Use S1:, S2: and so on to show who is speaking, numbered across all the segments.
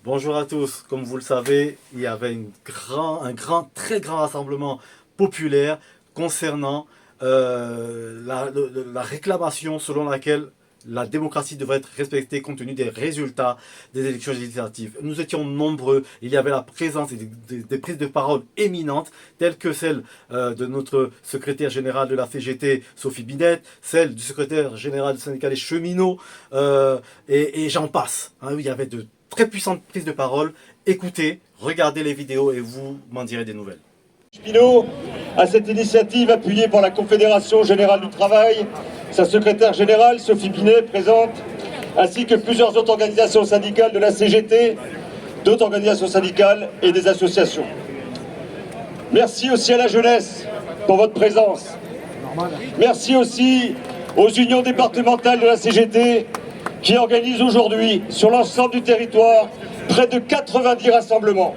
S1: Bonjour à tous. Comme vous le savez, il y avait très grand rassemblement populaire concernant la réclamation selon laquelle la démocratie devrait être respectée compte tenu des résultats des élections législatives. Nous étions nombreux, il y avait la présence et des prises de parole éminentes, telles que celle de notre secrétaire général de la CGT, Sophie Binet, celle du secrétaire général du syndicat des cheminots, et j'en passe. Il y avait de très puissantes prises de parole. Écoutez, regardez les vidéos et vous m'en direz des nouvelles.
S2: Cheminot, à cette initiative appuyée par la Confédération Générale du Travail, sa secrétaire générale Sophie Binet présente, ainsi que plusieurs autres organisations syndicales de la CGT, d'autres organisations syndicales et des associations. Merci aussi à la jeunesse pour votre présence. Merci aussi aux unions départementales de la CGT qui organisent aujourd'hui sur l'ensemble du territoire près de 90 rassemblements.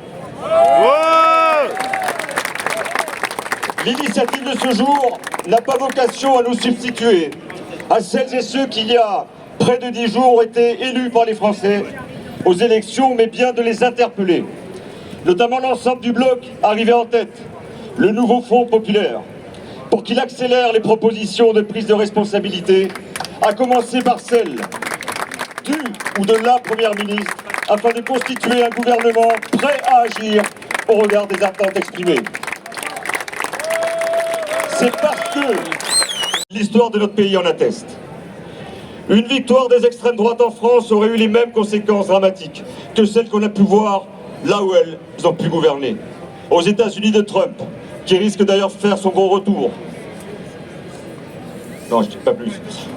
S2: L'initiative de ce jour n'a pas vocation à nous substituer à celles et ceux qui, il y a près de 10 jours, ont été élus par les Français aux élections, mais bien de les interpeller. Notamment l'ensemble du bloc arrivé en tête, le nouveau Front populaire, pour qu'il accélère les propositions de prise de responsabilité, à commencer par celle du ou de la Première ministre, afin de constituer un gouvernement prêt à agir au regard des attentes exprimées. C'est parce que l'histoire de notre pays en atteste. Une victoire des extrêmes droites en France aurait eu les mêmes conséquences dramatiques que celles qu'on a pu voir là où elles ont pu gouverner. Aux États-Unis de Trump, qui risque d'ailleurs de faire son gros retour. Non, je ne dis pas plus.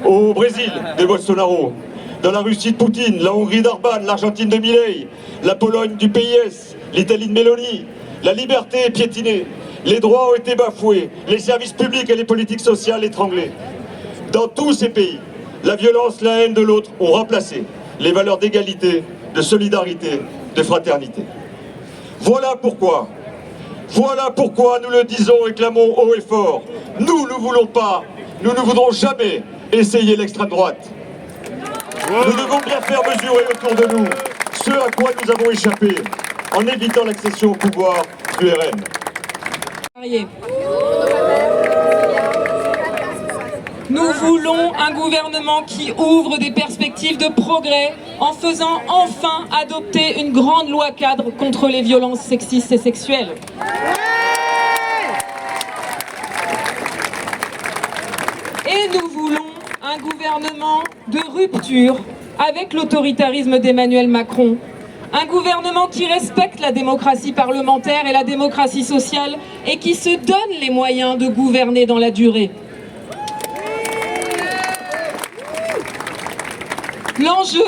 S2: Au Brésil de Bolsonaro, dans la Russie de Poutine, la Hongrie d'Orban, l'Argentine de Milei, la Pologne du PIS, l'Italie de Meloni, la liberté est piétinée. Les droits ont été bafoués, les services publics et les politiques sociales étranglées. Dans tous ces pays, la violence, la haine de l'autre ont remplacé les valeurs d'égalité, de solidarité, de fraternité. Voilà pourquoi nous le disons et clamons haut et fort. Nous ne voulons pas, nous ne voudrons jamais essayer l'extrême droite. Nous devons bien faire mesurer autour de nous ce à quoi nous avons échappé en évitant l'accession au pouvoir du RN.
S3: Nous voulons un gouvernement qui ouvre des perspectives de progrès en faisant enfin adopter une grande loi cadre contre les violences sexistes et sexuelles. Et nous voulons un gouvernement de rupture avec l'autoritarisme d'Emmanuel Macron. Un gouvernement qui respecte la démocratie parlementaire et la démocratie sociale et qui se donne les moyens de gouverner dans la durée. L'enjeu,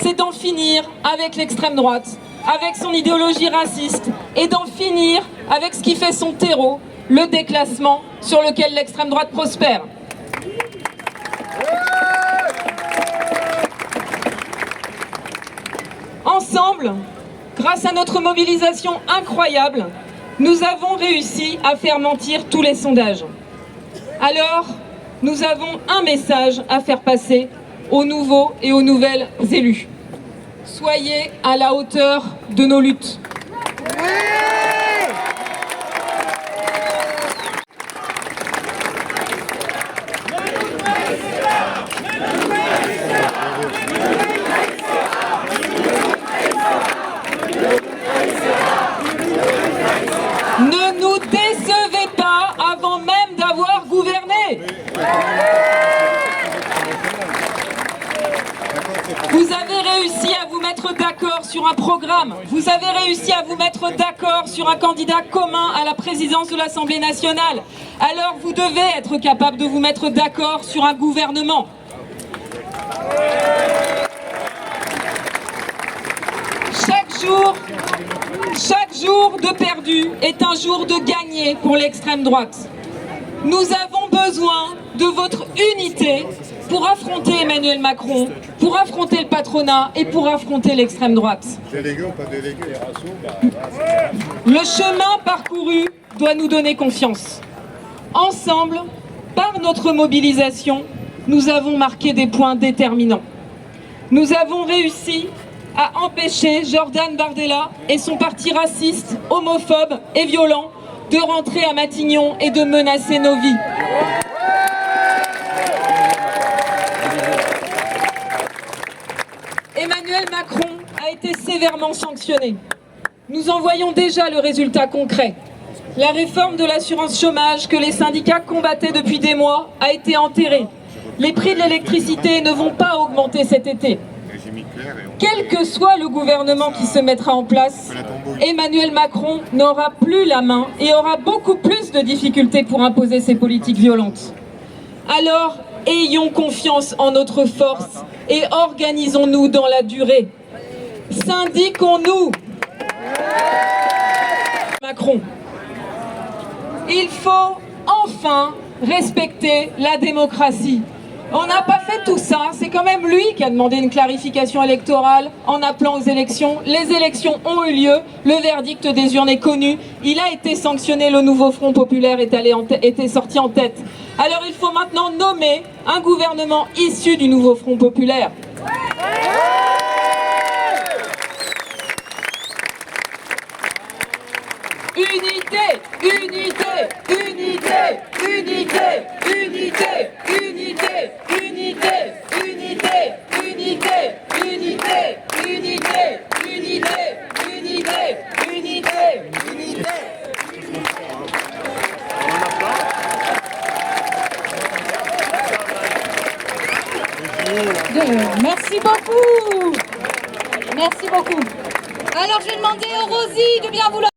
S3: c'est d'en finir avec l'extrême droite, avec son idéologie raciste et d'en finir avec ce qui fait son terreau, le déclassement sur lequel l'extrême droite prospère. Ensemble, grâce à notre mobilisation incroyable, nous avons réussi à faire mentir tous les sondages. Alors, nous avons un message à faire passer aux nouveaux et aux nouvelles élus. Soyez à la hauteur de nos luttes. Ne nous décevez pas avant même d'avoir gouverné. Vous avez réussi à vous mettre d'accord sur un programme. Vous avez réussi à vous mettre d'accord sur un candidat commun à la présidence de l'Assemblée nationale. Alors vous devez être capable de vous mettre d'accord sur un gouvernement. Chaque jour de perdu est un jour de gagné pour l'extrême droite. Nous avons besoin de votre unité pour affronter Emmanuel Macron, pour affronter le patronat et pour affronter l'extrême droite. Le chemin parcouru doit nous donner confiance. Ensemble, par notre mobilisation, nous avons marqué des points déterminants. Nous avons réussi à empêcher Jordan Bardella et son parti raciste, homophobe et violent de rentrer à Matignon et de menacer nos vies. Emmanuel Macron a été sévèrement sanctionné. Nous en voyons déjà le résultat concret. La réforme de l'assurance chômage que les syndicats combattaient depuis des mois a été enterrée. Les prix de l'électricité ne vont pas augmenter cet été. Quel que soit le gouvernement qui se mettra en place, Emmanuel Macron n'aura plus la main et aura beaucoup plus de difficultés pour imposer ses politiques violentes. Alors, ayons confiance en notre force et organisons-nous dans la durée. Syndiquons-nous. Macron. Il faut enfin respecter la démocratie. On n'a pas fait tout ça, c'est quand même lui qui a demandé une clarification électorale en appelant aux élections. Les élections ont eu lieu, le verdict des urnes est connu, il a été sanctionné, le nouveau Front Populaire était sorti en tête. Alors il faut maintenant nommer un gouvernement issu du nouveau Front Populaire. Unité, unité, unité, unité, unité, unité, unité, unité, unité, unité, unité, unité, unité, unité.
S4: Merci beaucoup. Merci beaucoup. Alors je vais demander aux Rosie de bien vouloir